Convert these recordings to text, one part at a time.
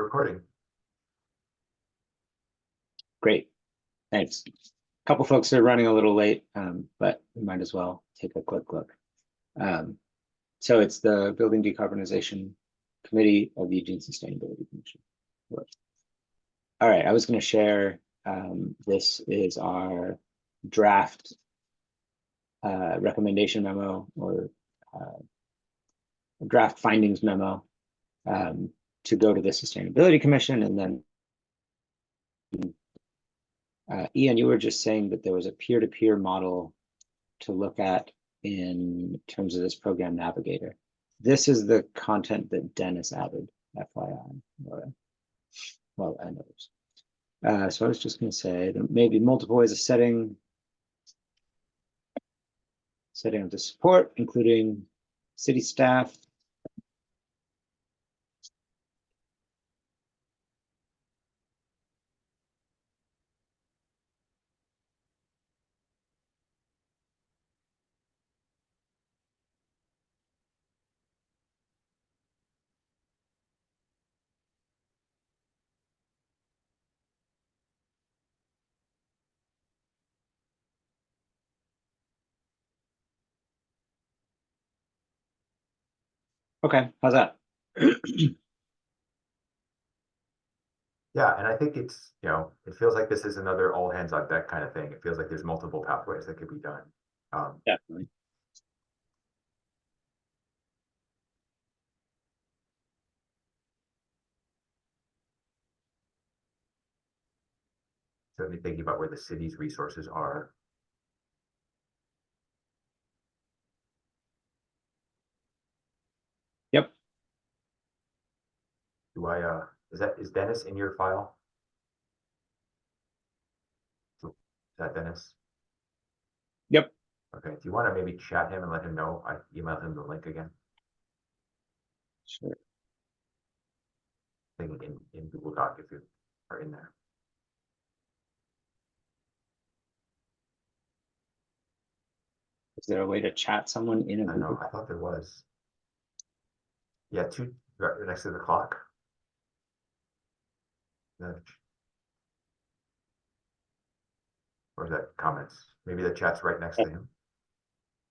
Recording. Great, thanks. A couple folks are running a little late, but we might as well take a quick look. So it's the Building Decarbonization Committee of the Eugene Sustainability Commission. All right, I was going to share, this is our draft recommendation memo or draft findings memo to go to the Sustainability Commission. And then Ian, you were just saying that there was a peer-to-peer model to look at in terms of this program navigator. This is the content that Dennis added, FYI, or, well, and others. So I was just going to say that maybe multiple ways of setting of the support, including city staff. Okay, how's that? Yeah, and I think it's, it feels like this is another all hands on deck kind of thing. It feels like there's multiple pathways that could be done. Definitely. Certainly thinking about where the city's resources are. Yep. Is Dennis in your file? Is that Dennis? Yep. Okay, do you want to maybe chat him and let him know? I emailed him the link again. Sure. Thing in Google Doc if you are in there. Is there a way to chat someone in a I know, Google? I thought there was. Yeah, two right next to the clock. Or is that comments? Maybe the chat's right next to him.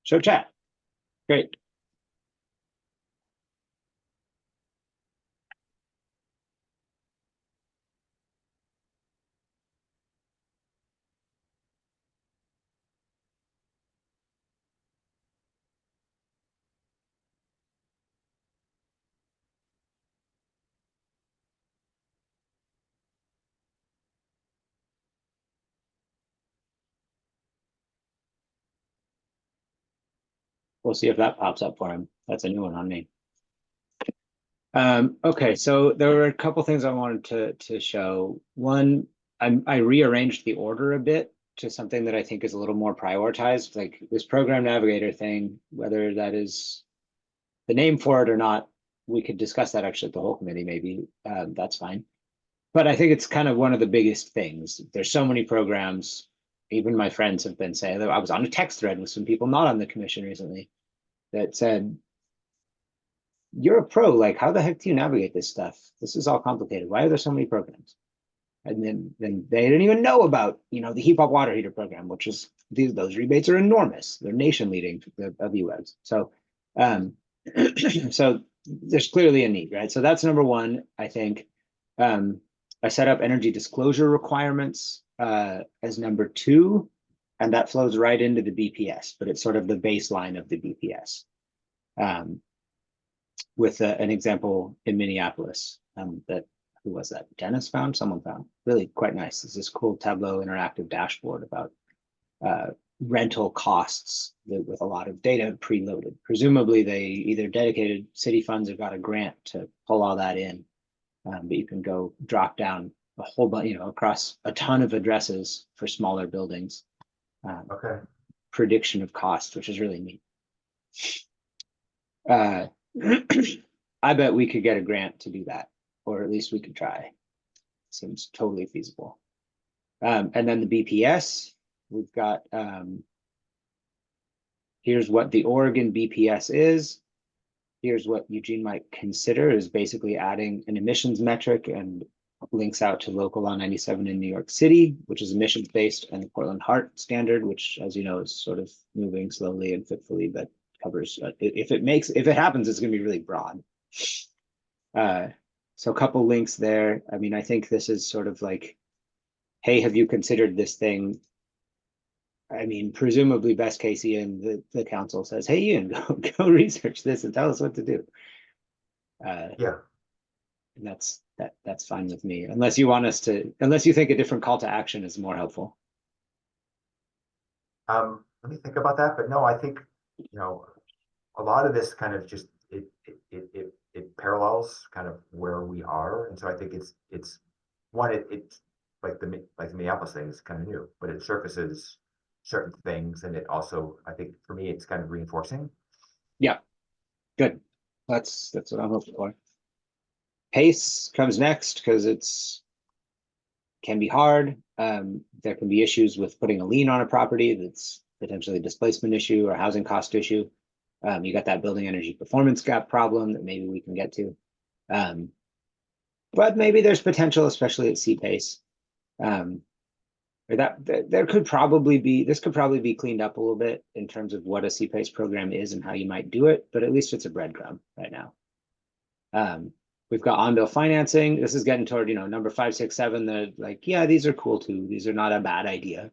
Show chat. Great. We'll see if that pops up for him. That's a new one on me. Okay, so there were a couple things I wanted to show. One, I rearranged the order a bit to something that I think is a little more prioritized, like this program navigator thing, whether that is the name for it or not, we could discuss that actually at the whole committee, maybe. That's fine. But I think it's kind of one of the biggest things. There's so many programs. Even my friends have been saying that. I was on a text thread with some people not on the commission recently that said, you're a pro, like how the heck do you navigate this stuff? This is all complicated. Why are there so many programs? And then they didn't even know about, the heat pump water heater program, which is those rebates are enormous. They're nation leading of US. So so there's clearly a need, right? So that's number one, I think. I set up energy disclosure requirements as number two, and that flows right into the BPS, but it's sort of the baseline of the BPS. With an example in Minneapolis that, who was that? Dennis found? Someone found. Really quite nice. It's this cool Tableau interactive dashboard about rental costs with a lot of data preloaded. Presumably they either dedicated city funds or got a grant to pull all that in. But you can go drop down a whole bunch, across a ton of addresses for smaller buildings. Okay. Prediction of cost, which is really neat. I bet we could get a grant to do that, or at least we could try. Seems totally feasible. And then the BPS, we've got, here's what the Oregon BPS is. here's what Eugene might consider is basically adding an emissions metric and links out to local law 97 in New York City, which is emissions based, and the Portland Heart standard, which, as you know, is sort of moving slowly and fitfully, but covers, if it happens, it's going to be really broad. So a couple links there. I mean, I think this is sort of like, hey, have you considered this thing? I mean, presumably best case, Ian, the council says, hey, Ian, go research this and tell us what to do. Yeah. And that's fine with me, unless you want us to, unless you think a different call to action is more helpful. Let me think about that, but no, I think, you know, a lot of this kind of just, it parallels kind of where we are. And so I think it's one, it's like the Minneapolis thing is kind of new, but it surfaces certain things. And it also, I think for me, it's kind of reinforcing. Yeah, good. That's what I'm hoping for. Pace comes next because it's can be hard. There can be issues with putting a lien on a property that's potentially a displacement issue or housing cost issue. You got that building energy performance gap problem that maybe we can get to. But maybe there's potential, especially at CPACE. Or there could probably be, this could probably be cleaned up a little bit in terms of what a CPACE program is and how you might do it, but at least it's a breadcrumb right now. We've got on-bill financing. This is getting toward, number 5, 6, 7. That like, yeah, these are cool too. These are not a bad idea.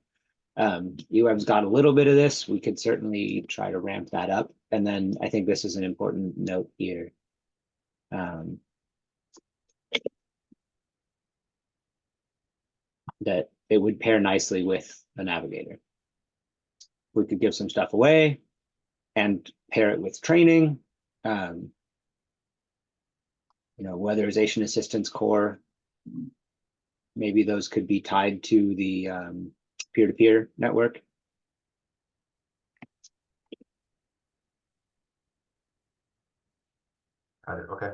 UM's got a little bit of this. We could certainly try to ramp that up. And then I think this is an important note here. That it would pair nicely with a navigator. We could give some stuff away and pair it with training. Weatherization assistance core. Maybe those could be tied to the peer-to-peer network. Got it. Okay.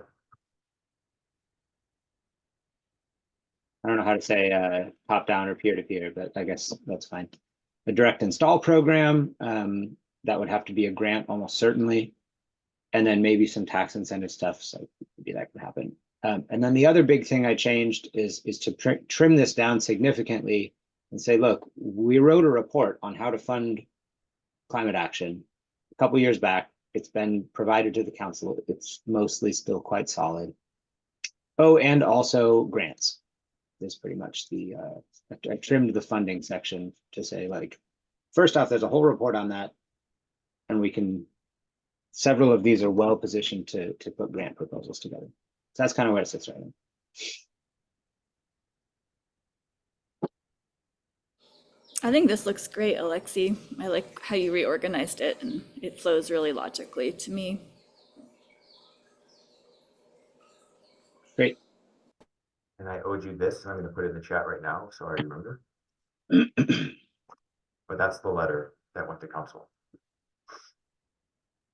I don't know how to say top down or peer-to-peer, but I guess that's fine. A direct install program, that would have to be a grant almost certainly. And then maybe some tax incentive stuff, so maybe that could happen. And then the other big thing I changed is to trim this down significantly and say, look, we wrote a report on how to fund climate action a couple years back. It's been provided to the council. It's mostly still quite solid. Oh, and also grants is pretty much the, I trimmed the funding section to say, like, first off, there's a whole report on that, and we can, several of these are well positioned to put grant proposals together. So that's kind of where it sits right now. I think this looks great, Alexi. I like how you reorganized it, and it flows really logically to me. Great. And I owed you this, and I'm going to put it in the chat right now, so I remember. But that's the letter that went to council.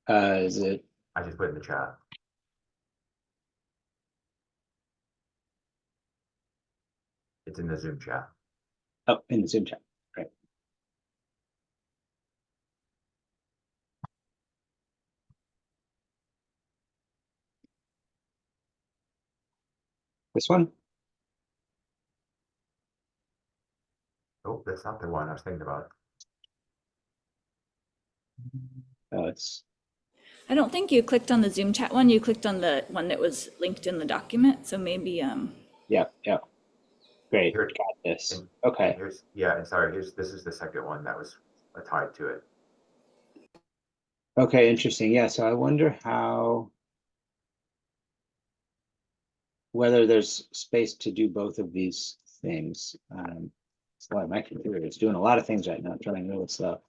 Is it? I just put it in the chat. It's in the Zoom chat. Oh, in the Zoom chat. Right. This one? Oh, that's not the one I was thinking about. Oh, it's. I don't think you clicked on the Zoom chat one. You clicked on the one that was linked in the document. So maybe Yeah. Great. Here, Got this. and, Okay. and here's, yeah, and sorry, this is the second one that was tied to it. Okay, interesting. Yeah, so I wonder whether there's space to do both of these things. So my computer is doing a lot of things right now, trying really slow.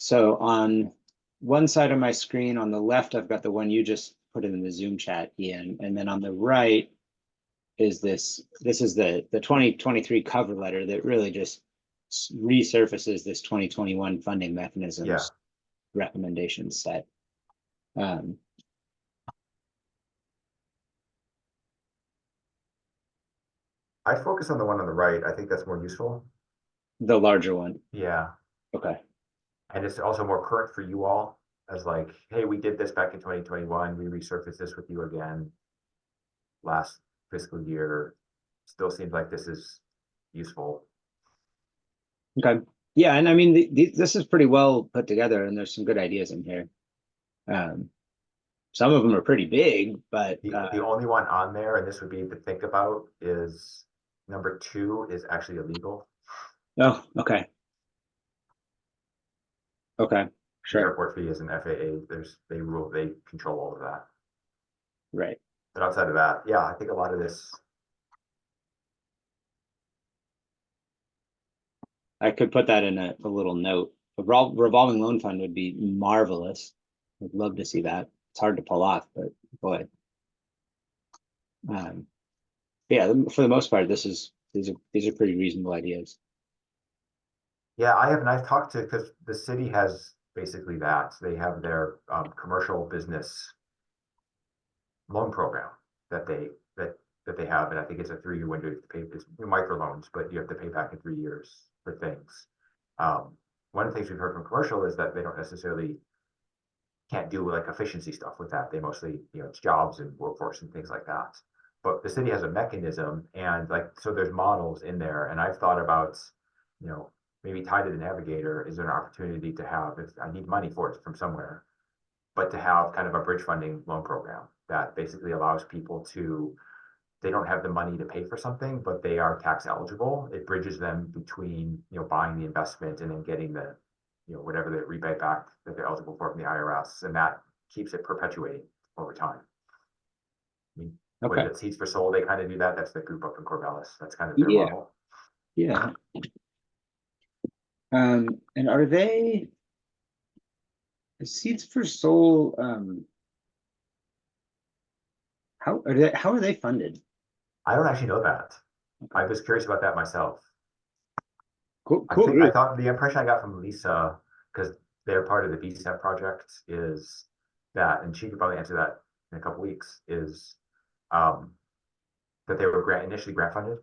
So on one side of my screen, on the left, I've got the one you just put in the Zoom chat, Ian, and then on the right is this is the 2023 cover letter that really just resurfaces this 2021 funding mechanisms recommendation set. I'd focus on the one on the right. I think that's more useful. The larger one. Yeah. Okay. And it's also more current for you all. as like, hey, we did this back in 2021, we resurfaced this with you again last fiscal year. Still seems like this is useful. Okay. Yeah, and I mean, this is pretty well put together, and there's some good ideas in here. Some of them are pretty big, but The only one on there, and this would be to think about, is number 2 is actually illegal. oh, okay. Okay, The sure. airport fee is an FAA. They control all of that. Right. But outside of that, yeah, I think a lot of this. I could put that in a little note. A revolving loan fund would be marvelous. I'd love to see that. It's hard to pull off, but boy. Yeah, for the most part, these are pretty reasonable ideas. Yeah, I've talked to, because the city has basically that. They have their commercial business loan program that they have, and I think it's a 3-year window to pay. It's microloans, but you have to pay back in 3 years for things. One of the things we've heard from commercial is that they don't necessarily can't do like efficiency stuff with that. They mostly, it's jobs and workforce and things like that. But the city has a mechanism, and like, so there's models in there, and I've thought about, maybe tied to the navigator, is there an opportunity to have, if I need money for it from somewhere, but to have kind of a bridge funding loan program that basically allows people to, they don't have the money to pay for something, but they are tax eligible. It bridges them between, buying the investment and then getting the, whatever the rebate back that they're eligible for from the IRS. And that keeps it perpetuating over time. I mean, Okay. with Seeds for Soul, they kind of do that. That's the group up in Corvallis. That's kind of their Yeah. model. Yeah. And are they Seeds for Soul? How are they funded? I don't actually know that. I was curious about that myself. Cool. I thought the impression I got from Lisa, because they're part of the BSEP project, is that, and she could probably answer that in a couple weeks, is that they were initially grant funded.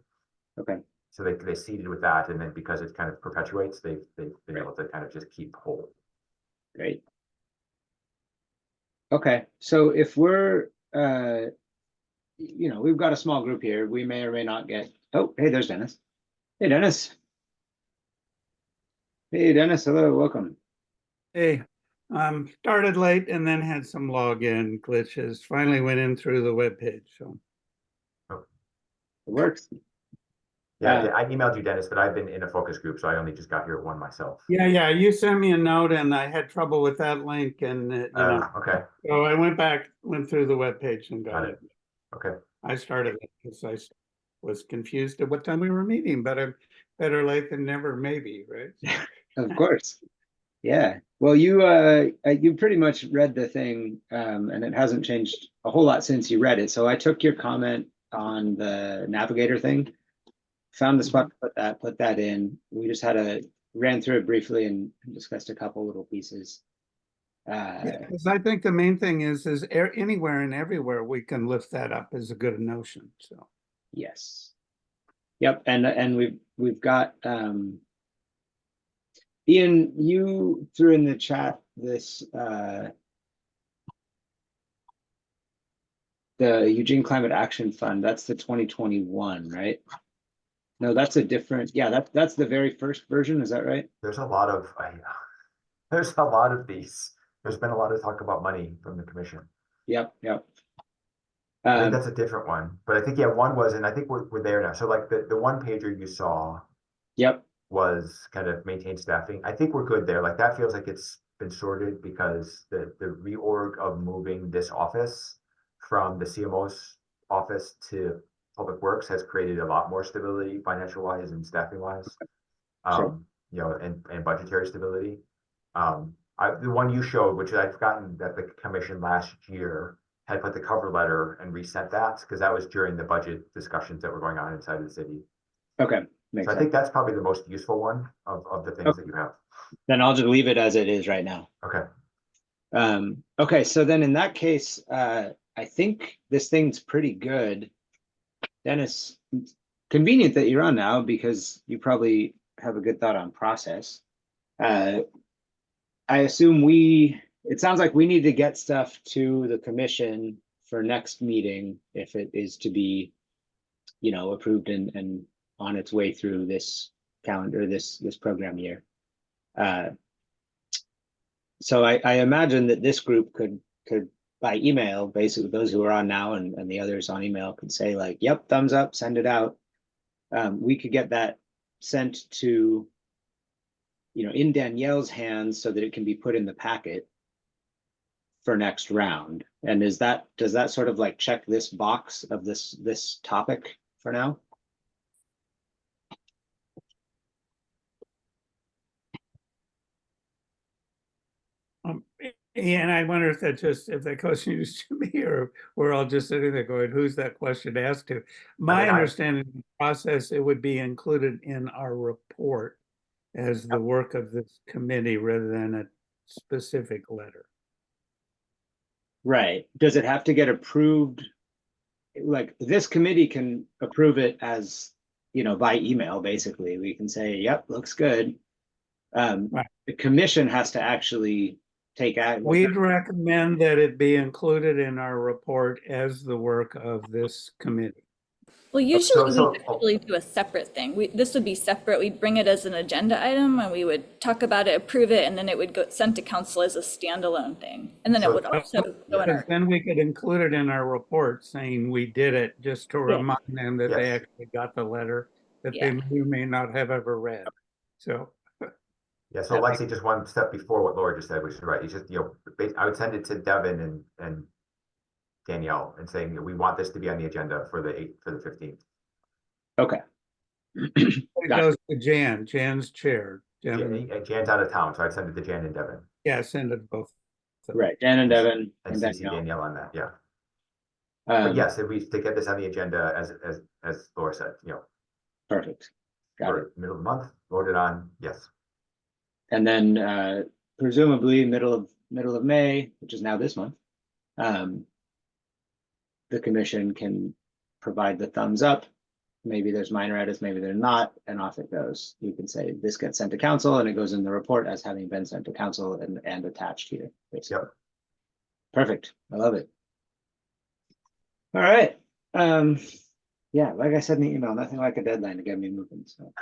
Okay. So they seeded with that, and then because it kind of perpetuates, they've been able to kind of just keep whole. Great. Okay, so if we're we've got a small group here, we may or may not get. Oh, hey, there's Dennis. Hey, Dennis. Hey, Dennis. Hello, welcome. Hey, started late and then had some login glitches. Finally went in through the webpage. So it works. Yeah, I emailed you, Dennis, but I've been in a focus group, so I only just got here at one myself. yeah, you sent me a note and I had trouble with that link, and Okay. So I went through the webpage and got it. Okay. I started it because I was confused at what time we were meeting, but I'm better late than never, maybe, right? Of course. Yeah. Well, you pretty much read the thing, and it hasn't changed a whole lot since you read it. So I took your comment on the navigator thing, found the spot to put that in. We just ran through it briefly and discussed a couple little pieces. Because I think the main thing is anywhere and everywhere we can lift that up is a good notion. So yes. Yep. And we've got Ian, you threw in the chat this the Eugene Climate Action Fund. That's the 2021, right? No, that's a different. Yeah, that's the very first version. Is that right? There's a lot of these. There's been a lot of talk about money from the commission. Yep. I think that's a different one, but I think, yeah, one was, and I think we're there now. So like the one pager you saw. Yep. Was kind of maintain staffing. I think we're good there. Like that feels like it's been sorted, because the reorg of moving this office from the CMO's office to Public Works has created a lot more stability financial wise and staffing wise. Sure. And budgetary stability. The one you showed, which I'd forgotten that the commission last year had put the cover letter and resent that, because that was during the budget discussions that were going on inside of the city. Okay. So I think that's probably the most useful one of the things that you have. Then I'll just leave it as it is right now. Okay. Okay, so then in that case, I think this thing's pretty good. Dennis, convenient that you're on now, because you probably have a good thought on process. I assume we it sounds like we need to get stuff to the commission for next meeting if it is to be, approved and on its way through this calendar, this program year. So I imagine that this group could by email, basically those who are on now and the others on email could say like, yep, thumbs up, send it out. We could get that sent to, in Danielle's hands so that it can be put in the packet for next round. And does that sort of like check this box of this topic for now? And I wonder if that question is to me, or we're all just sitting there going, who's that question asked to? My understanding of the process, it would be included in our report as the work of this committee rather than a specific letter. Right. Does it have to get approved? Like this committee can approve it as, by email, basically. We can say, yep, looks good. Right. The commission has to actually take action. We'd recommend that it be included in our report as the work of this committee. Well, usually we actually do a separate thing. This would be separate. We'd bring it as an agenda item and we would talk about it, approve it, and then it would go sent to council as a standalone thing. And then it would also go in our. Then we could include it in our report saying we did it, just to remind them that they actually got the letter that they may not have ever read. So. Yeah, so Lexi, just one step before what Laura just said, which is right. It's just, I would send it to Devin and Danielle and saying, we want this to be on the agenda for the 15th. Okay. It goes to Jan. Jan's chair. Jan's out of town, so I'd send it to Jan and Devin. Yeah, send it both. Right, Jan and Devin and CC Danielle on that. Yeah. But yes, if we to get this on the agenda, as Laura said, perfect. Got it. Middle of the month, voted on. Yes. And then presumably middle of May, which is now this month, the commission can provide the thumbs up. Maybe there's minor edits, maybe they're not, and off it goes. You can say this gets sent to council and it goes in the report as having been sent to council and attached here, basically. Yep. Perfect. I love it. All right. Yeah, like I said in the email, nothing like a deadline to get me moving. So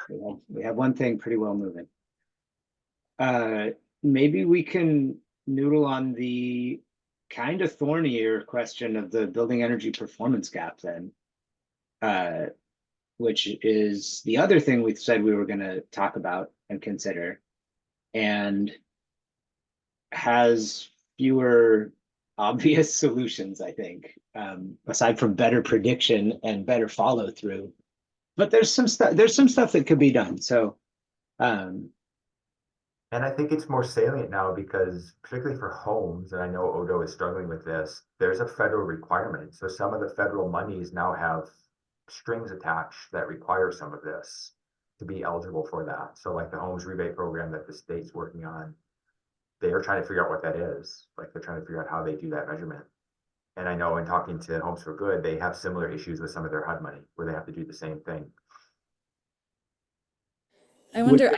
we have one thing pretty well moving. Maybe we can noodle on the kind of thornier question of the building energy performance gap then, which is the other thing we said we were going to talk about and consider, and has fewer obvious solutions, I think, aside from better prediction and better follow through. But there's some stuff that could be done. So and I think it's more salient now because particularly for homes, and I know Odo is struggling with this, there's a federal requirement. So some of the federal monies now have strings attached that require some of this to be eligible for that. So like the homes rebate program that the state's working on, they are trying to figure out what that is. Like they're trying to figure out how they do that measurement. And I know in talking to Homes for Good, they have similar issues with some of their HUD money where they have to do the same thing. I wonder,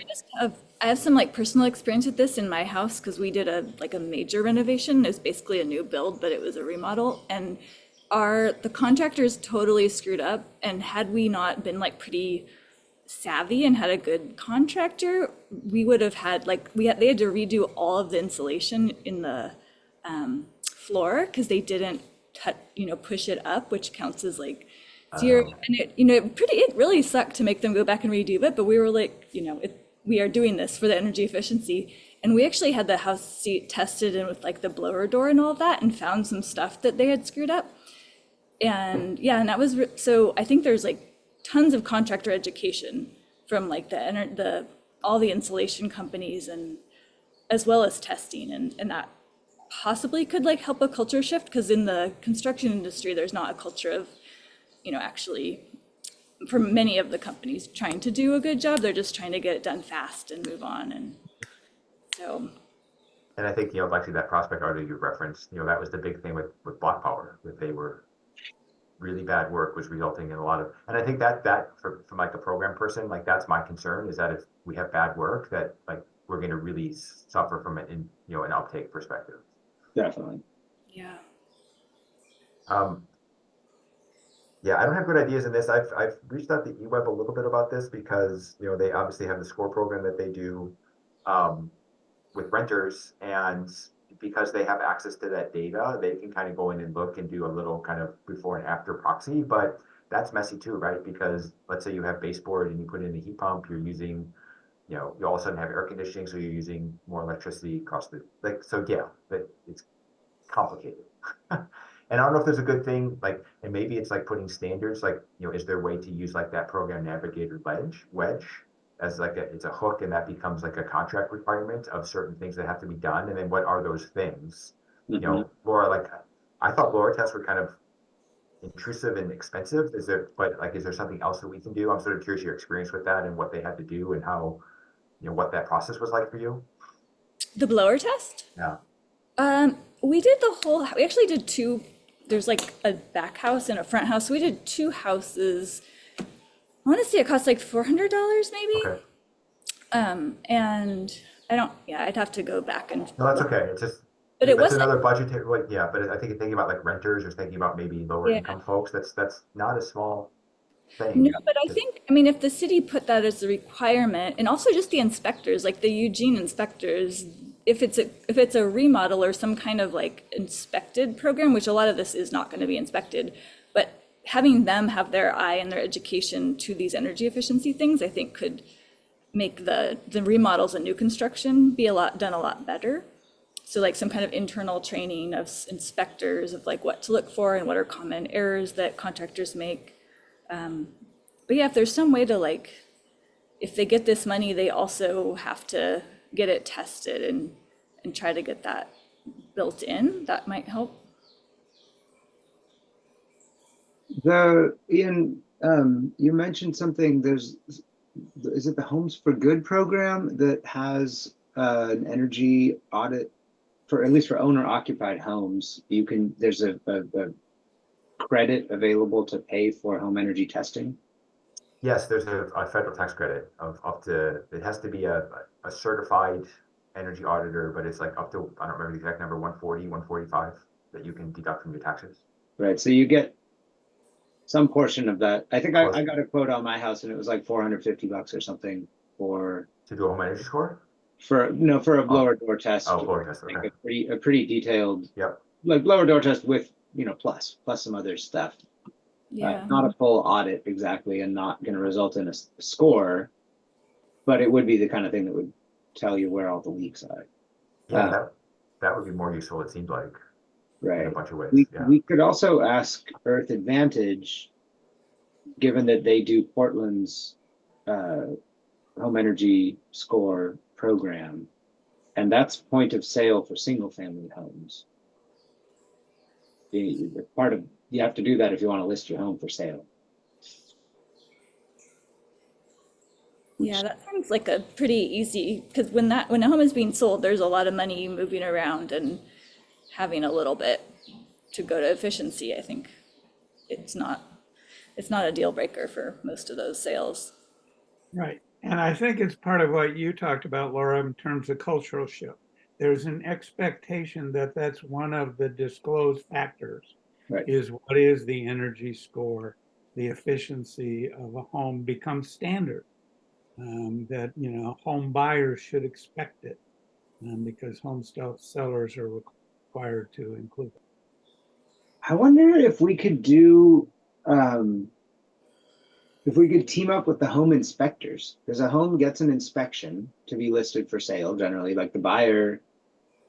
I have some like personal experience with this in my house because we did a major renovation. It was basically a new build, but it was a remodel. And the contractors totally screwed up. And had we not been like pretty savvy and had a good contractor, we would have had they had to redo all of the insulation in the floor because they didn't push it up, which counts as like zero. And it really sucked to make them go back and redo it, but we were like, we are doing this for the energy efficiency. And we actually had the house seat tested and with like the blower door and all of that and found some stuff that they had screwed up. And yeah, and that was so I think there's like tons of contractor education from like all the insulation companies and as well as testing, and that possibly could like help a culture shift because in the construction industry there's not a culture of actually for many of the companies trying to do a good job. They're just trying to get it done fast and move on. And so and I think actually that prospect article you referenced, that was the big thing with Block Power, that they were really bad work was resulting in a lot of, and I think that from like a program person, like that's my concern, is that if we have bad work, that like we're going to really suffer from it in an uptake perspective. Definitely. Yeah. Um, yeah, I don't have good ideas in this. I've reached out to eWeb a little bit about this because, you know, they obviously have the score program that they do um, with renters, and because they have access to that data, they can kind of go in and look and do a little kind of before and after proxy, but that's messy too, right? Because let's say you have baseboard and you put in a heat pump, you're using, you know, you all of a sudden have air conditioning, so you're using more electricity across the, like, so yeah, but it's complicated. And I don't know if there's a good thing, like, and maybe it's like putting standards, like, you know, is there a way to use like that program navigator wedge as like it's a hook, and that becomes like a contract requirement of certain things that have to be done. And then what are those things? You Mm-hmm. know, Laura, like, I thought Laura tests were kind of intrusive and expensive. Is there, but like, is there something else that we can do? I'm sort of curious your experience with that and what they had to do and how, you know, what that process was like for you. The blower test? Yeah. We did the whole, we actually did two, there's like a back house and a front house. We did two houses. I want to say it cost like $400 maybe. Okay. And I don't, yeah, I'd have to go back and, No, that's okay. It's just, but it that's wasn't, another budgetary, like, yeah, but I think thinking about like renters or thinking about maybe lower yeah. income folks, that's not a small No, thing. but I think, I mean, if the city put that as a requirement, and also just the inspectors, like the Eugene inspectors, if it's a remodel or some kind of like inspected program, which a lot of this is not going to be inspected, but having them have their eye and their education to these energy efficiency things, I think could make the remodels and new construction be done a lot better. So like some kind of internal training of inspectors of like what to look for and what are common errors that contractors make. But yeah, if there's some way to like, if they get this money, they also have to get it tested and try to get that built in, that might help. Ian, you mentioned something, is it the Homes for Good program that has an energy audit for, at least for owner occupied homes? There's a credit available to pay for home energy testing. Yes, there's a federal tax credit of up to, it has to be a certified energy auditor, but it's like up to, I don't remember the exact number, 140, 145 that you can deduct from your taxes. Right, so you get some portion of that. I think I Close. got a quote on my house and it was like $450 or something for To do a home energy score? for a blower door test. Oh, blower test, Like okay. a pretty detailed, Yep. like blower door test with, you know, plus some other stuff. Yeah. Not a full audit exactly, and not going to result in a score, but it would be the kind of thing that would tell you where all the leaks are. Yeah, that would be more useful, it seems like, in a Right. bunch of ways. Yeah. We could also ask Earth Advantage, given that they do Portland's home energy score program, and that's point of sale for single family homes. Part of, you have to do that if you want to list your home for sale. Yeah, that sounds like a pretty easy, because when a home is being sold, there's a lot of money moving around, and having a little bit to go to efficiency, I think it's not a deal breaker for most of those sales. Right. And I think it's part of what you talked about, Laura, in terms of cultural shift. There's an expectation that that's one of the disclosed factors, Right. is what is the energy score, the efficiency of a home becomes standard. That, you know, home buyers should expect it, because home sellers are required to include it. I wonder if we could do, if we could team up with the home inspectors, because a home gets an inspection to be listed for sale. Generally, like the buyer,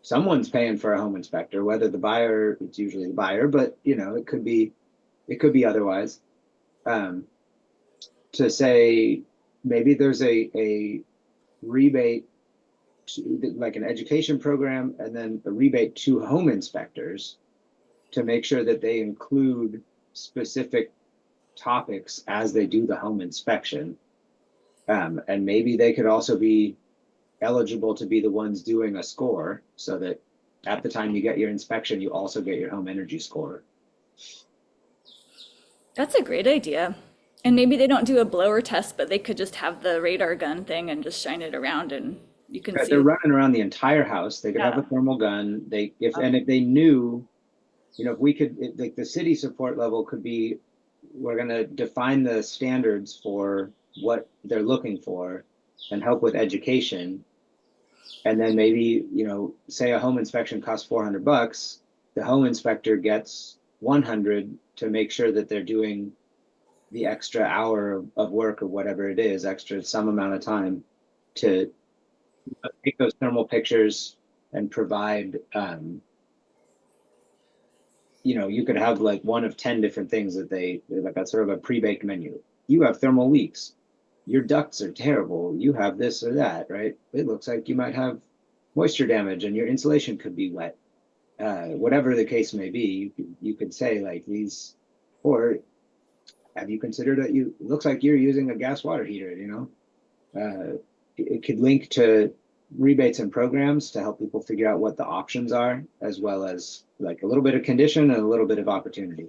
someone's paying for a home inspector, whether the buyer, it's usually the buyer, but you know, it could be otherwise. To say maybe there's a rebate to, like an education program, and then a rebate to home inspectors to make sure that they include specific topics as they do the home inspection. And maybe they could also be eligible to be the ones doing a score, so that at the time you get your inspection, you also get your home energy score. That's a great idea. And maybe they don't do a blower test, but they could just have the radar gun thing and just shine it around and You can They're see. running around the entire house. They could have a Yeah. thermal gun. If they knew, if we could, like the city support level could be, we're going to define the standards for what they're looking for and help with education. And then maybe, say a home inspection costs $400, the home inspector gets 100 to make sure that they're doing the extra hour of work or whatever it is, extra some amount of time to take those thermal pictures and provide, you could have like one of 10 different things that they're like a sort of a pre-baked menu. You have thermal leaks. Your ducts are terrible. You have this or that, right? It looks like you might have moisture damage and your insulation could be wet. Whatever the case may be, you could say like these, or have you considered that it looks like you're using a gas water heater, it could link to rebates and programs to help people figure out what the options are, as well as like a little bit of condition and a little bit of opportunity.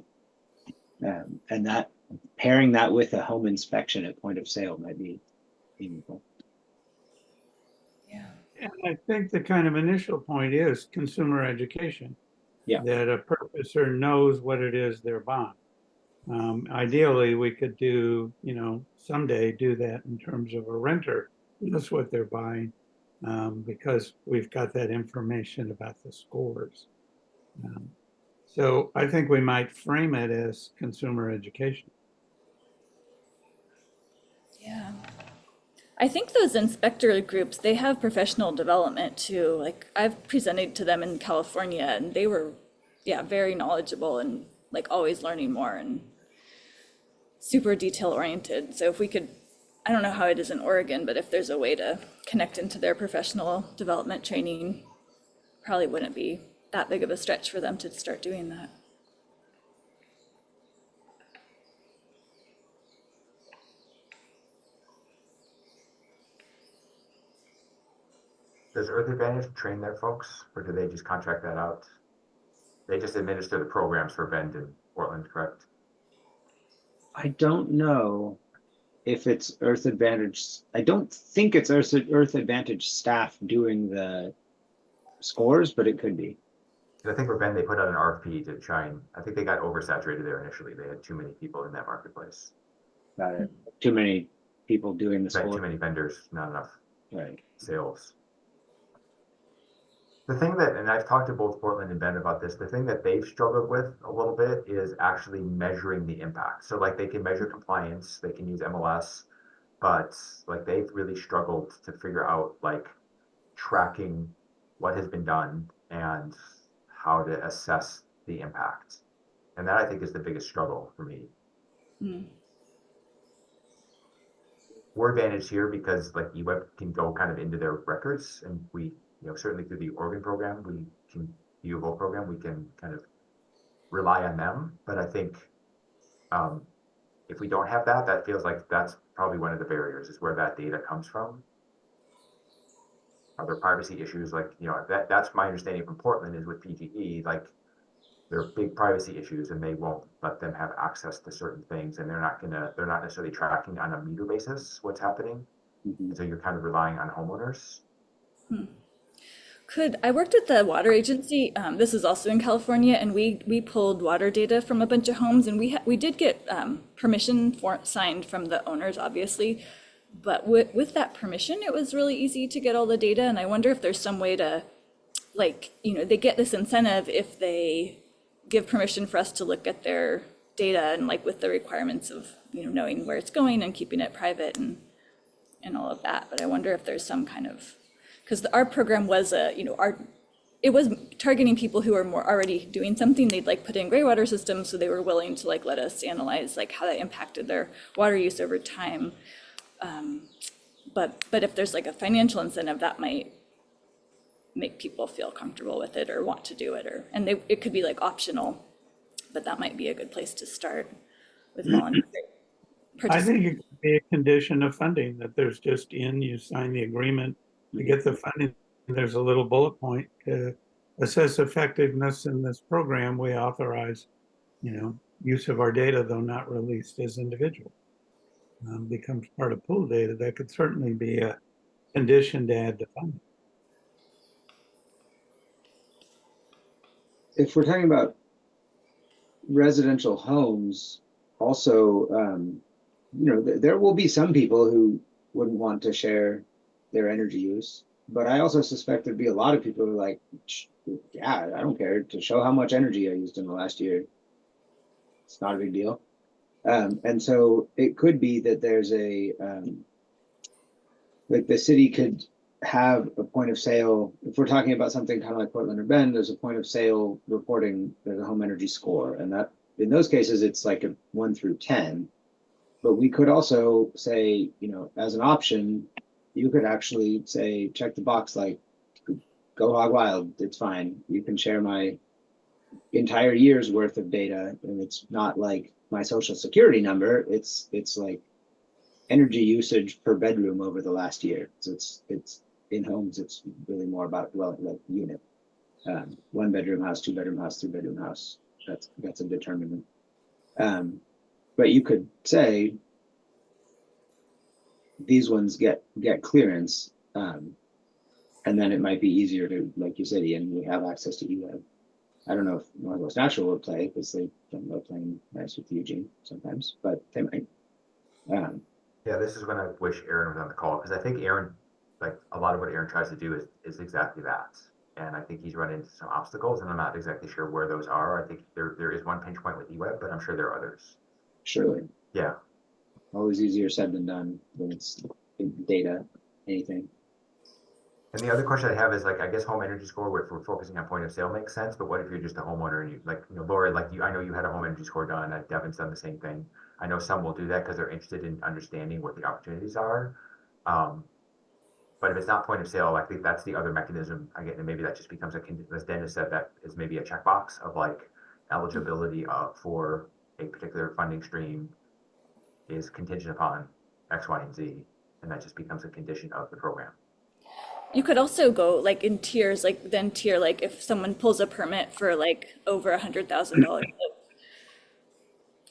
And that pairing that with a home inspection at point of sale might be meaningful. Yeah. And I think the kind of initial point is consumer education. Yeah. That a purchaser knows what it is they're buying. Ideally, we could do, someday do that in terms of a renter. That's what they're buying, because we've got that information about the scores. So I think we might frame it as consumer education. Yeah. I think those inspector groups, they have professional development too. Like I've presented to them in California and they were, yeah, very knowledgeable and like always learning more and super detail oriented. So if we could, I don't know how it is in Oregon, but if there's a way to connect into their professional development training, probably wouldn't be that big of a stretch for them to start doing that. Does Earth Advantage train their folks, or do they just contract that out? They just administer the programs for Bend and Portland, correct? I don't know if it's Earth Advantage. I don't think it's Earth Advantage staff doing the scores, but it could be. I think for Bend, they put out an RFP to try and, I think they got oversaturated there initially. They had too many people in that marketplace. Got it. Too many people doing the Too score. many vendors, not enough Right. sales. The thing that, and I've talked to both Portland and Ben about this, the thing that they've struggled with a little bit is actually measuring the impact. So like they can measure compliance, they can use MLS, but like they've really struggled to figure out like tracking what has been done and how to assess the impact. And that I think is the biggest struggle for me. We're advantaged here because like eWeb can go kind of into their records, and we, certainly through the Oregon program, we can, the U of O program, we can kind of rely on them. But I think if we don't have that, that feels like that's probably one of the barriers, is where that data comes from. Are there privacy issues? Like, that's my understanding from Portland is with PGE, like there are big privacy issues and they won't let them have access to certain things, and they're not necessarily tracking on a meter basis what's happening. Mm-hmm. So you're kind of relying on homeowners. I worked with the water agency. This is also in California, and we pulled water data from a bunch of homes, and we did get permission signed from the owners, obviously. But with that permission, it was really easy to get all the data. And I wonder if there's some way to, like, they get this incentive if they give permission for us to look at their data, and like with the requirements of knowing where it's going and keeping it private and all of that. But I wonder if there's some kind of, because our program was it was targeting people who are more already doing something. They'd like put in gray water systems, so they were willing to like let us analyze like how that impacted their water use over time. But if there's like a financial incentive, that might make people feel comfortable with it or want to do it, and it could be like optional, but that might be a good place to start with volunteer I think participation. it could be a condition of funding that there's just you sign the agreement to get the funding. There's a little bullet point to assess effectiveness in this program. We authorize, use of our data, though not released as individual. Becomes part of pool data. That could certainly be a condition to add the funding. If we're talking about residential homes, also, there will be some people who wouldn't want to share their energy use, but I also suspect there'd be a lot of people who are like, yeah, I don't care to show how much energy I used in the last year. It's not a big deal. And so it could be that there's like the city could have a point of sale. If we're talking about something kind of like Portland or Bend, there's a point of sale reporting, there's a home energy score. And that in those cases, it's like a 1 through 10. But we could also say, as an option, you could actually say, check the box, like, go hog wild, it's fine. You can share my entire year's worth of data. And it's not like my social security number. It's like energy usage per bedroom over the last year. So it's in homes, it's really more about dwelling, like unit. 1 bedroom house, 2 bedroom house, 3 bedroom house. That's a determinant. But you could say these ones get clearance, and then it might be easier to, like you said, Ian, we have access to EWEB. I don't know if Northwest Natural will play because they don't love playing nice with Eugene sometimes, but they might. Yeah, this is when I wish Aaron was on the call, because I think Aaron, like a lot of what Aaron tries to do is exactly that. And I think he's run into some obstacles, and I'm not exactly sure where those are. I think there is one pinch point with eWeb, but I'm sure there are others. Surely. Yeah. Always easier said than done when it's data, anything. And the other question I have is, like, I guess home energy score, if we're focusing on point of sale, makes sense. But what if you're just a homeowner and you, like, Laura, like I know you had a home energy score done. Devin's done the same thing. I know some will do that because they're interested in understanding what the opportunities are. But if it's not point of sale, I think that's the other mechanism. Again, and maybe that just becomes as Dennis said, that is maybe a checkbox of like eligibility for a particular funding stream is contingent upon X, Y, and Z, and that just becomes a condition of the program. You could also go like in tiers, like if someone pulls a permit for like over $100,000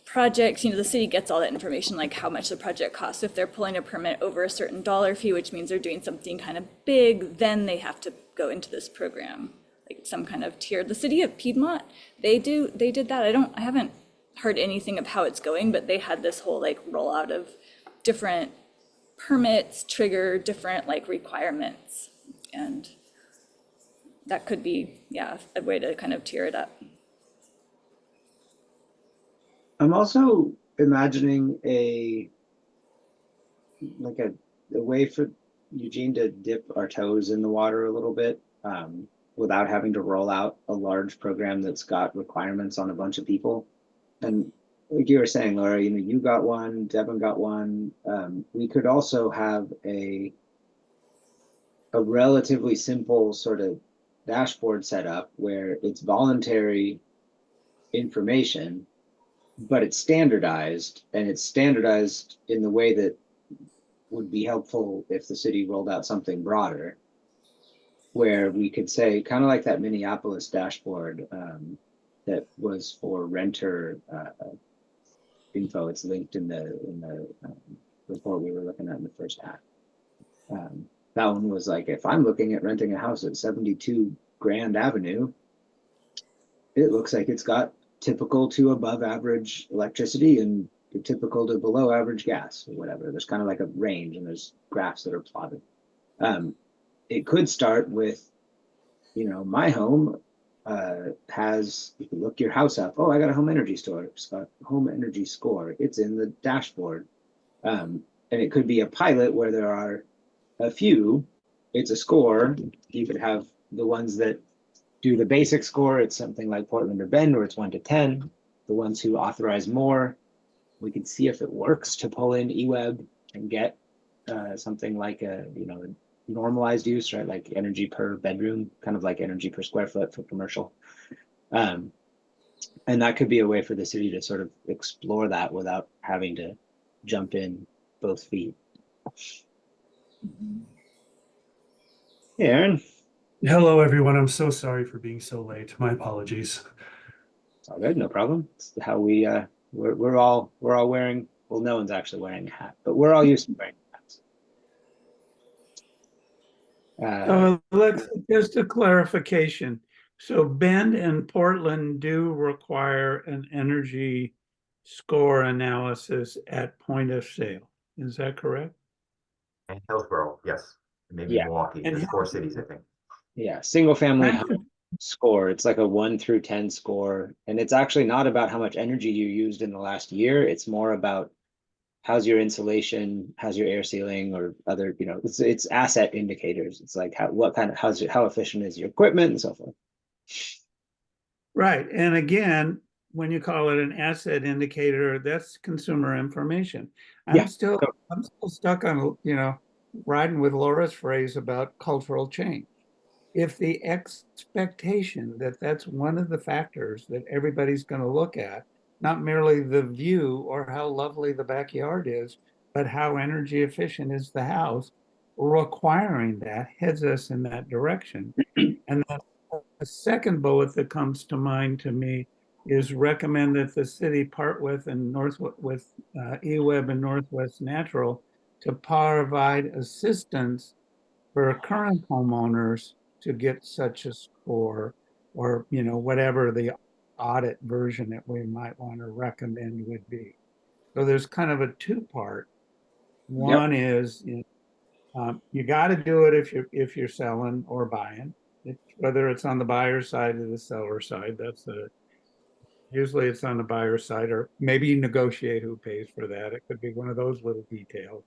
projects, the city gets all that information, like how much the project costs. If they're pulling a permit over a certain dollar fee, which means they're doing something kind of big, then they have to go into this program, like some kind of tier. The city of Piedmont, they did that. I haven't heard anything of how it's going, but they had this whole like rollout of different permits trigger different like requirements, and that could be, yeah, a way to kind of tier it up. I'm also imagining a way for Eugene to dip our toes in the water a little bit, without having to roll out a large program that's got requirements on a bunch of people. And like you were saying, Laura, you got one, Devin got one. We could also have a relatively simple sort of dashboard set up where it's voluntary information, but it's standardized, and it's standardized in the way that would be helpful if the city rolled out something broader, where we could say, kind of like that Minneapolis dashboard that was for renter info. It's linked in the report we were looking at in the first half. That one was like, if I'm looking at renting a house at 72 Grand Avenue, it looks like it's got typical to above average electricity and typical to below average gas or whatever. There's kind of like a range, and there's graphs that are plotted. It could start with, my home has, if you look your house up, oh, I got a home energy store. It's got home energy score. It's in the dashboard. And it could be a pilot where there are a few. It's a score. You could have the ones that do the basic score. It's something like Portland or Bend, where it's 1 to 10. The ones who authorize more, we could see if it works to pull in eWeb and get something like a normalized use, right? Like energy per bedroom, kind of like energy per square foot for commercial. And that could be a way for the city to sort of explore that without having to jump in both feet. Hey, Aaron. Hello, everyone. I'm so sorry for being so late. My apologies. It's all good, no problem. It's how we're all wearing. Well, no one's actually wearing a hat, but we're all used to wearing hats. Let's just a clarification. So Bend and Portland do require an energy score analysis at point of sale. Is that correct? And Hillsborough, yes, maybe Yeah. Milwaukee, And there's 4 cities, I think. Yeah, single family Transit- home score. It's like a 1 through 10 score. And it's actually not about how much energy you used in the last year. It's more about how's your insulation, how's your air sealing, or other, it's asset indicators. It's like how efficient is your equipment and so forth. Right. And again, when you call it an asset indicator, that's consumer information. I'm Yeah. still I'm still stuck on, riding with Laura's phrase about cultural change. If the expectation that that's one of the factors that everybody's going to look at, not merely the view or how lovely the backyard is, but how energy efficient is the house, requiring that heads us in that direction. And then the second bullet that comes to mind to me is recommend that the city part with EWEB and Northwest Natural to provide assistance for current homeowners to get such a score, or whatever the audit version that we might want to recommend would be. So there's kind of a two-part. Yep. One is you got to do it if you're selling or buying. Whether it's on the buyer side or the seller side, usually it's on the buyer side, or maybe you negotiate who pays for that. It could be one of those little details.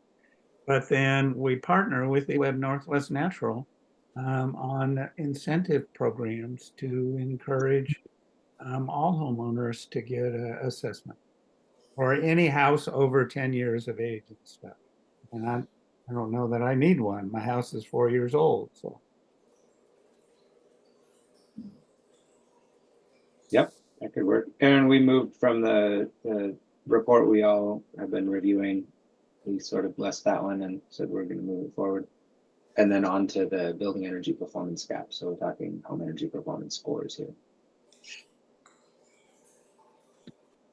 But then we partner with the Web Northwest Natural on incentive programs to encourage all homeowners to get an assessment, or any house over 10 years of age and stuff. And I don't know that I need one. My house is 4 years old. So Yep, that could work. And we moved from the report we all have been reviewing. We sort of blessed that one and said we're going to move it forward. And then on to the building energy performance gap. So we're talking home energy performance scores here.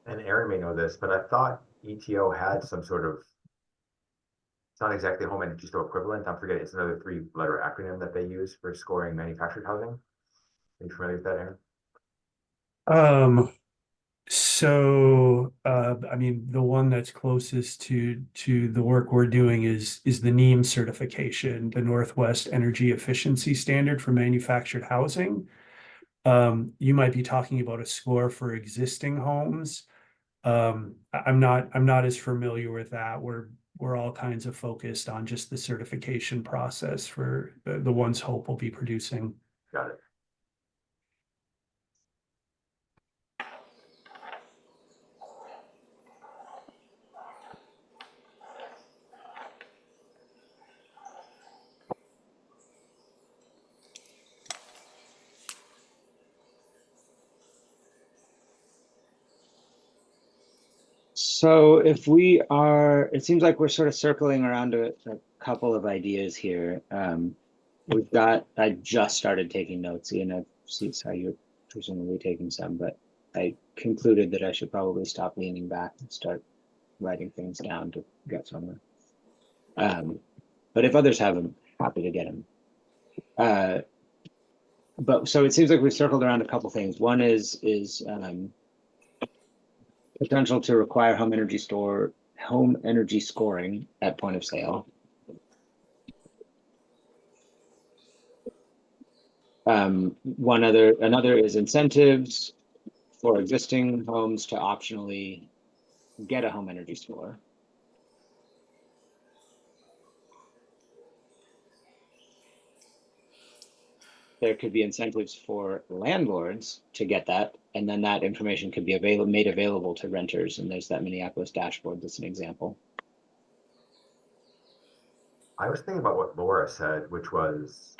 And Aaron may know this, but I thought ETO had some sort of, it's not exactly home energy store equivalent. I'm forgetting, it's another 3-letter acronym that they use for scoring manufactured housing. Are you familiar with that, Aaron? I mean, the one that's closest to the work we're doing is the NEEM certification, the Northwest Energy Efficiency Standard for manufactured housing. You might be talking about a score for existing homes. I'm not as familiar with that. We're all kinds of focused on just the certification process for the ones Hope will be producing. Got it. So if we are, it seems like we're sort of circling around a couple of ideas here. I just started taking notes, and I see how you're presumably taking some, but I concluded that I should probably stop leaning back and start writing things down to get somewhere. But if others have them, happy to get them. But so it seems like we've circled around a couple things. One is potential to require home energy scoring at point of sale. Another is incentives for existing homes to optionally get a home energy score. There could be incentives for landlords to get that, and then that information could be made available to renters. And there's that Minneapolis dashboard that's an example. I was thinking about what Laura said, which was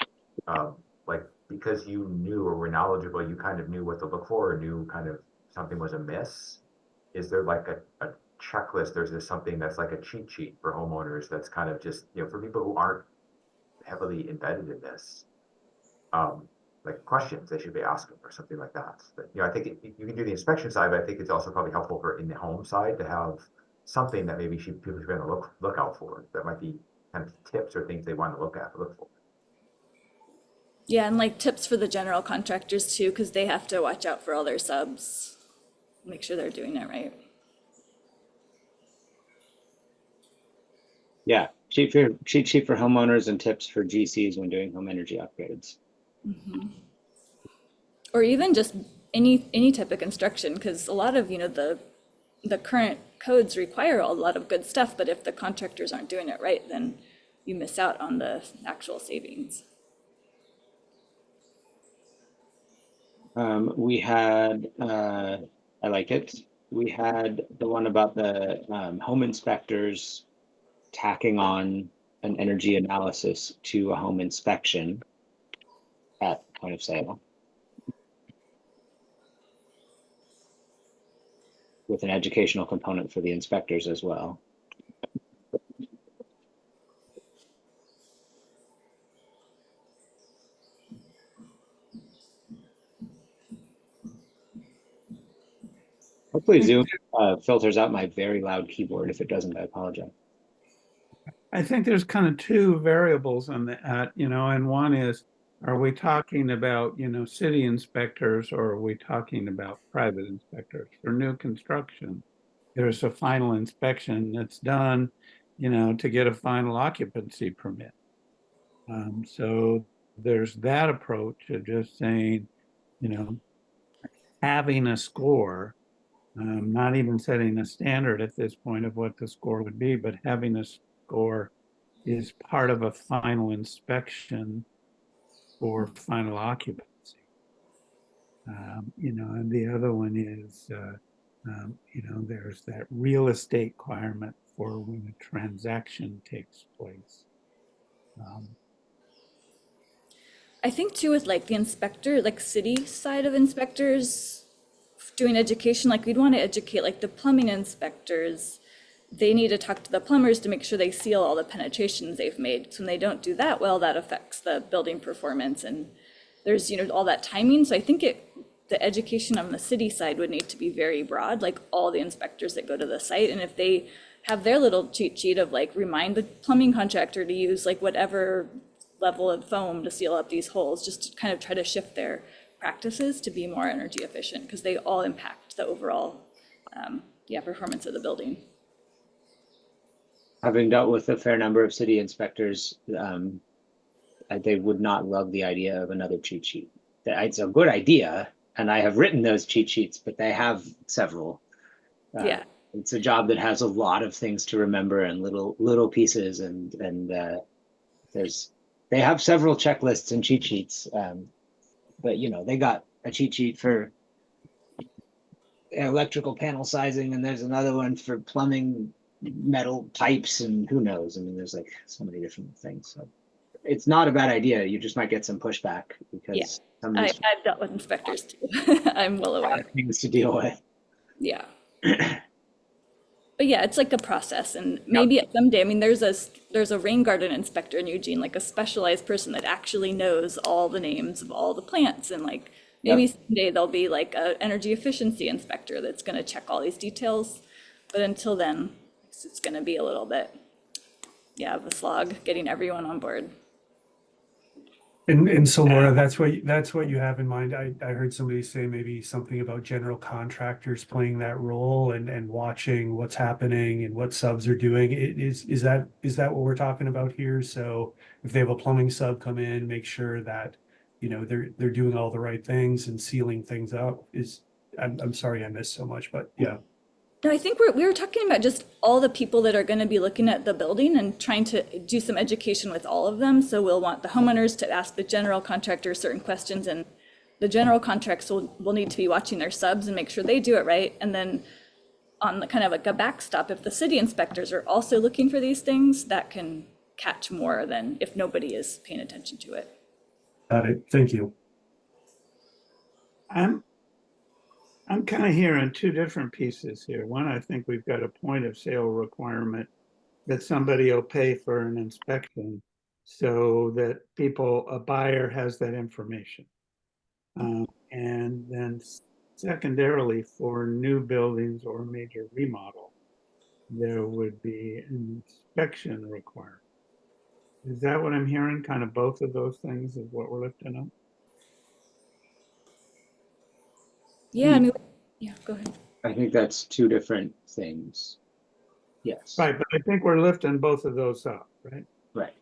like, because you knew or were knowledgeable, you kind of knew what to look for, or knew kind of something was amiss. Is there like a checklist? There's just something that's like a cheat sheet for homeowners that's kind of just, for people who aren't heavily embedded in this, like questions they should be asking or something like that. But, I think you can do the inspection side, but I think it's also probably helpful for in the home side to have something that maybe people should be on the look out for. That might be kind of tips or things they want to look for. Yeah, and like tips for the general contractors too, because they have to watch out for all their subs, make sure they're doing it right. Yeah, cheat sheet for homeowners and tips for GCs when doing home energy upgrades. Or even just any type of construction, because a lot of, the current codes require a lot of good stuff, but if the contractors aren't doing it right, then you miss out on the actual savings. We had, I like it. We had the one about the home inspectors tacking on an energy analysis to a home inspection at point of sale with an educational component for the inspectors as well. Hopefully Zoom filters out my very loud keyboard. If it doesn't, I apologize. I think there's kind of two variables on that, and one is, are we talking about, city inspectors, or are we talking about private inspectors? For new construction, there's a final inspection that's done, to get a final occupancy permit. So there's that approach of just saying, having a score, not even setting a standard at this point of what the score would be, but having a score is part of a final inspection for final occupancy. And the other one is, there's that real estate requirement for when a transaction takes place. I think too with like the inspector, like city side of inspectors doing education, like we'd want to educate like the plumbing inspectors. They need to talk to the plumbers to make sure they seal all the penetrations they've made. So when they don't do that well, that affects the building performance, and there's, all that timing. So I think the education on the city side would need to be very broad, like all the inspectors that go to the site. And if they have their little cheat sheet of like remind the plumbing contractor to use like whatever level of foam to seal up these holes, just to kind of try to shift their practices to be more energy efficient, because they all impact the overall performance of the building. Having dealt with a fair number of city inspectors, they would not love the idea of another cheat sheet. It's a good idea, and I have written those cheat sheets, but they have several. Yeah. It's a job that has a lot of things to remember and little pieces, and they have several checklists and cheat sheets, but they got a cheat sheet for electrical panel sizing, and there's another one for plumbing metal pipes, and who knows? I mean, there's like so many different things. So it's not a bad idea. You just might get some pushback because some of these I've dealt with inspectors too. I'm well aware. things to deal with. Yeah. But yeah, it's like a process, and maybe someday, I mean, there's a rain garden inspector in Eugene, like a specialized person that actually knows all the names of all the plants, and like maybe someday there'll be like a energy efficiency inspector that's going to check all these details. But until then, it's going to be a little bit, of a slog getting everyone on board. And so Laura, that's what you have in mind. I heard somebody say maybe something about general contractors playing that role and watching what's happening and what subs are doing. Is that what we're talking about here? So if they have a plumbing sub come in, make sure that they're doing all the right things and sealing things up. I'm sorry I missed so much, but yeah. No, I think we were talking about just all the people that are going to be looking at the building and trying to do some education with all of them. So we'll want the homeowners to ask the general contractor certain questions, and the general contracts will need to be watching their subs and make sure they do it right. And then on the kind of like a backstop, if the city inspectors are also looking for these things, that can catch more than if nobody is paying attention to it. Got it. Thank you. I'm kind of hearing two different pieces here. One, I think we've got a point of sale requirement that somebody will pay for an inspection so that a buyer has that information. And then secondarily, for new buildings or major remodel, there would be an inspection requirement. Is that what I'm hearing? Kind of both of those things is what we're lifting up? Yeah, I mean, yeah, go ahead. I think that's two different things. Yes. Right, but I think we're lifting both of those up, right? Right.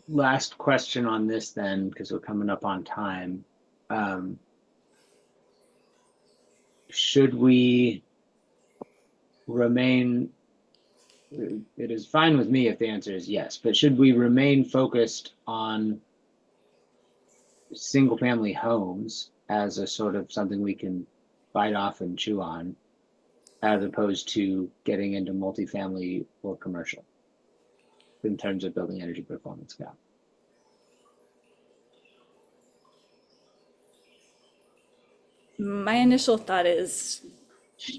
Last question on this then, because we're coming up on time. Should we remain, it is fine with me if the answer is yes, but should we remain focused on single family homes as a sort of something we can bite off and chew on, as opposed to getting into multifamily or commercial in terms of building energy performance gap? My initial thought is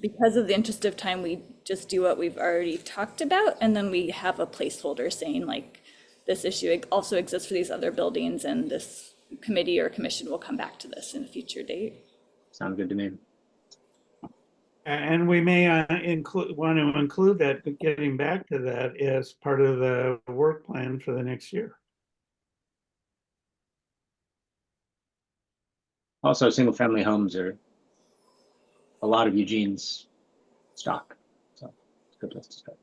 because of the interest of time, we just do what we've already talked about, and then we have a placeholder saying like, this issue also exists for these other buildings, and this committee or commission will come back to this in a future date. Sound good to me. And we may want to include that, but getting back to that as part of the work plan for the next year. Also, single family homes are a lot of Eugene's stock. So it's a good place to start.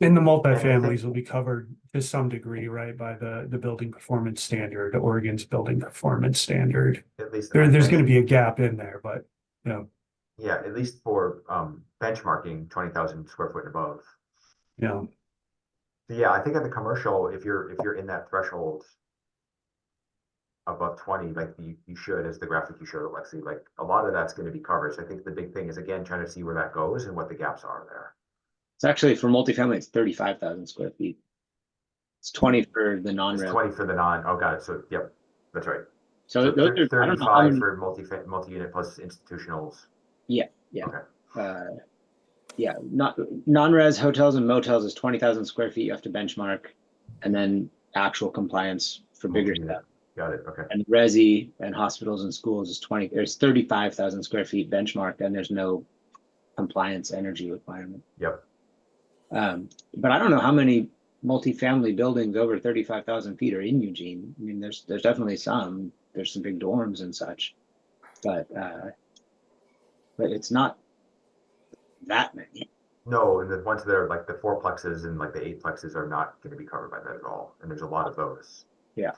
And the multifamilies will be covered to some degree, right, by the building performance standard, Oregon's building performance standard. At least. There's going to be a gap in there, but you know, Yeah, at least for benchmarking 20,000 square foot and above. you know, Yeah, I think at the commercial, if you're in that threshold above 20, like you should, as the graphic you showed, Alexi, like a lot of that's going to be covered. So I think the big thing is, again, trying to see where that goes and what the gaps are there. It's actually for multifamily, it's 35,000 square feet. It's 20 for the It's non-res. 20 for the non, oh, got it. So, yep, that's right. So So those are, I don't know how 35 many, for multi-unit plus institutionals. yeah. Okay. Yeah, not non-res hotels and motels is 20,000 square feet you have to benchmark, and then actual compliance for bigger Multi-unit. stuff. Got it. Okay. And resi and hospitals and schools is 20. There's 35,000 square feet benchmarked, and there's no compliance energy requirement. Yep. But I don't know how many multifamily buildings over 35,000 feet are in Eugene. I mean, there's definitely some. There's some big dorms and such, but it's not that many. No, and the ones that are like the fourplexes and like the eightplexes are not going to be covered by that at all. And there's a lot of those. Yeah,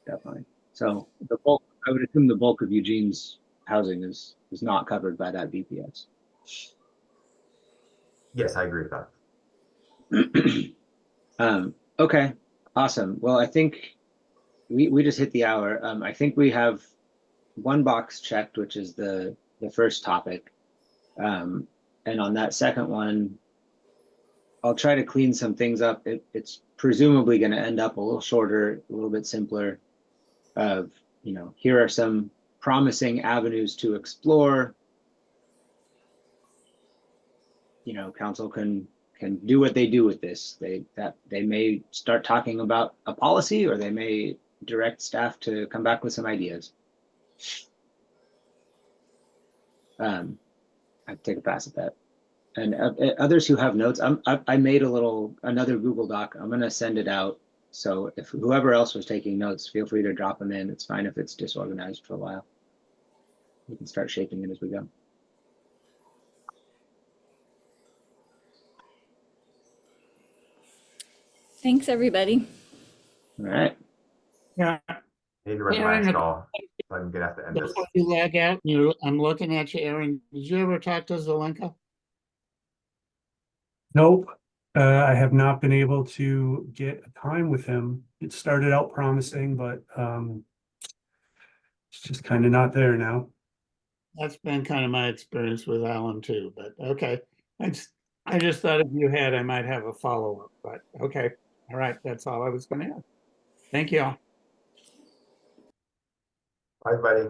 definitely. So the bulk, I would assume the bulk of Eugene's housing is not covered by that BPS. Yes, I agree with that. Okay, awesome. Well, I think we just hit the hour. I think we have one box checked, which is the first topic. And on that second one, I'll try to clean some things up. It's presumably going to end up a little shorter, a little bit simpler of, here are some promising avenues to explore. Council can do what they do with this. They may start talking about a policy, or they may direct staff to come back with some ideas. I'd take a pass at that. And others who have notes, I made another Google Doc. I'm going to send it out. So if whoever else was taking notes, feel free to drop them in. It's fine if it's disorganized for a while. We can start shaping it as we go. Thanks, everybody. All right. Yeah. Need to run my install, so I'm gonna have to end this. Before you lag out, I'm looking at you, Aaron. Did you ever talk to Zelenka? nope. I have not been able to get a time with him. It started out promising, but it's just kind of not there now. That's been kind of my experience with Alan too, but okay. I just thought if you had, I might have a follow-up, but okay. All right, that's all I was gonna ask. Thank you all. Bye, buddy.